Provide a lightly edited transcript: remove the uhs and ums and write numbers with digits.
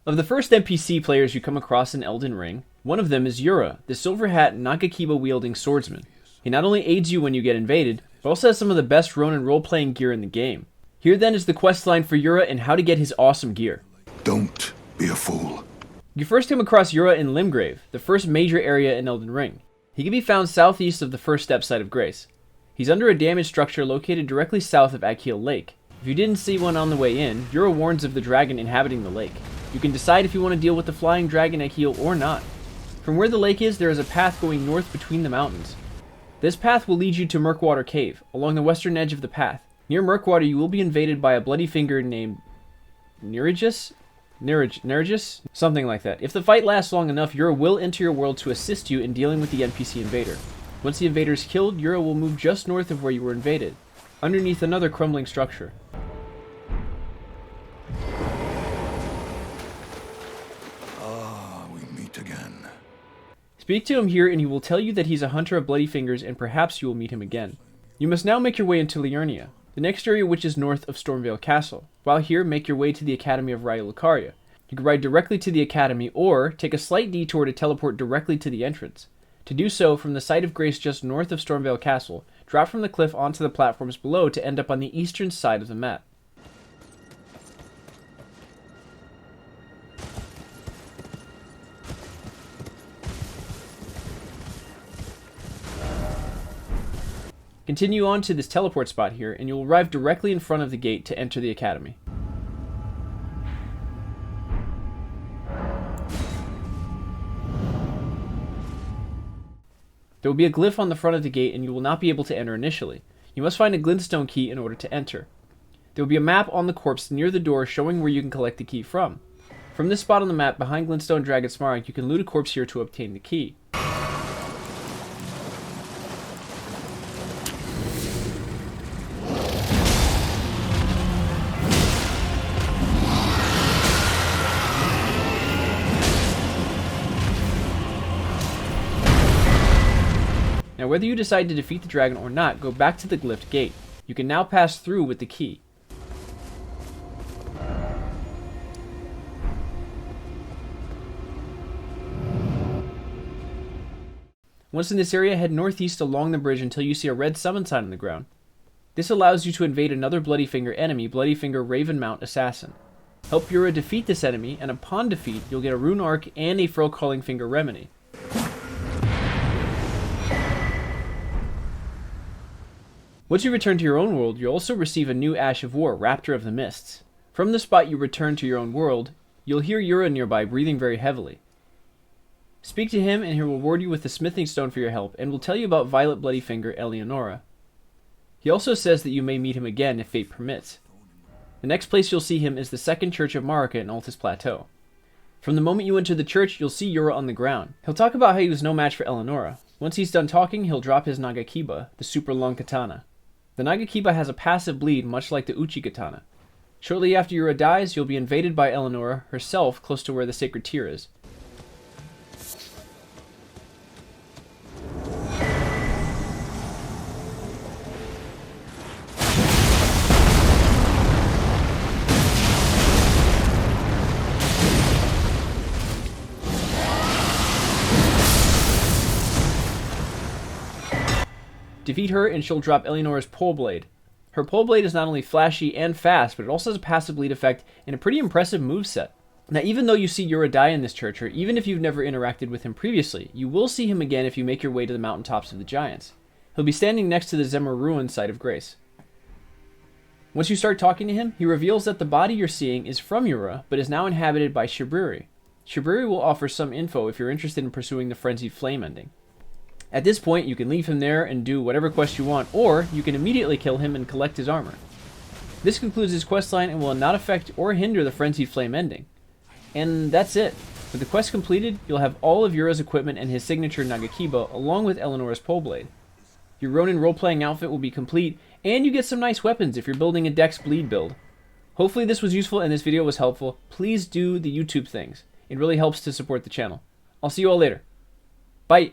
Of the first NPC players you come across in Elden Ring, one of them is Yura, the silver hat Nagakiba-wielding swordsman. He not only aids you when you get invaded, but also has some of the best Ronin role-playing gear in the game. Here then is the questline for Yura and how to get his awesome gear. Don't be a fool. You first come across Yura in Limgrave, the first major area in Elden Ring. He can be found southeast of the first step site of Grace. He's under a damaged structure located directly south of Akil Lake. If you didn't see one on the way in, Yura warns of the dragon inhabiting the lake. You can decide if you want to deal with the flying dragon Akil or not. From where the lake is, there is a path going north between the mountains. This path will lead you to Murkwater Cave, along the western edge of the path. Near Murkwater, you will be invaded by a bloody finger named Nerijus? Nerijus? Something like that. If the fight lasts long enough, Yura will enter your world to assist you in dealing with the NPC invader. Once the invader is killed, Yura will move just north of where you were invaded, underneath another crumbling structure. We meet again. Speak to him here and he will tell you that he's a hunter of bloody fingers and perhaps you will meet him again. You must now make your way into Liurnia, the next area which is north of Stormvale Castle. While here, make your way to the Academy of Raya Lucaria. You can ride directly to the Academy or take a slight detour to teleport directly to the entrance. To do so, from the site of Grace just north of Stormvale Castle, drop from the cliff onto the platforms below to end up on the eastern side of the map. Continue on to this teleport spot here, and you'll arrive directly in front of the gate to enter the Academy. There will be a glyph on the front of the gate and you will not be able to enter initially. You must find a Glintstone Key in order to enter. There will be a map on the corpse near the door showing where you can collect the key from. From this spot on the map behind Glintstone Dragon Smaragd, you can loot a corpse here to obtain the key. Now whether you decide to defeat the dragon or not, go back to the glyphed gate. You can now pass through with the key. Once in this area, head northeast along the bridge until you see a red summon sign on the ground. This allows you to invade another Bloody Finger enemy, Bloody Finger Ravenmount Assassin. Help Yura defeat this enemy, and upon defeat, you'll get a Rune Arc and a Furl-Calling Finger Remedy. Once you return to your own world, you'll also receive a new Ash of War, Raptor of the Mists. From the spot you return to your own world, you'll hear Yura nearby breathing very heavily. Speak to him and he will reward you with the smithing stone for your help, and will tell you about Violet Bloody Finger Eleonora. He also says that you may meet him again if fate permits. The next place you'll see him is the second church of Marika in Altus Plateau. From the moment you enter the church, you'll see Yura on the ground. He'll talk about how he was no match for Eleonora. Once he's done talking, he'll drop his Nagakiba, the super long katana. The Nagakiba has a passive bleed, much like the Uchi katana. Shortly after Yura dies, you'll be invaded by Eleonora herself close to where the sacred tear is. Defeat her and she'll drop Eleonora's Pole Blade. Her Pole Blade is not only flashy and fast, but it also has a passive bleed effect and a pretty impressive moveset. Now even though you see Yura die in this church, or even if you've never interacted with him previously, you will see him again if you make your way to the mountaintops of the Giants. He'll be standing next to the Zemmer Ruin site of Grace. Once you start talking to him, he reveals that the body you're seeing is from Yura, but is now inhabited by Shabriri. Shabriri will offer some info if you're interested in pursuing the Frenzied Flame ending. At this point, you can leave him there and do whatever quest you want, or you can immediately kill him and collect his armor. This concludes his questline and will not affect or hinder the Frenzied Flame ending. And that's it. With the quest completed, you'll have all of Yura's equipment and his signature Nagakiba, along with Eleonora's Pole Blade. Your Ronin role-playing outfit will be complete, and you get some nice weapons if you're building a Dex Bleed build. Hopefully this was useful and this video was helpful. Please do the YouTube things. It really helps to support the channel. I'll see you all later. Bye!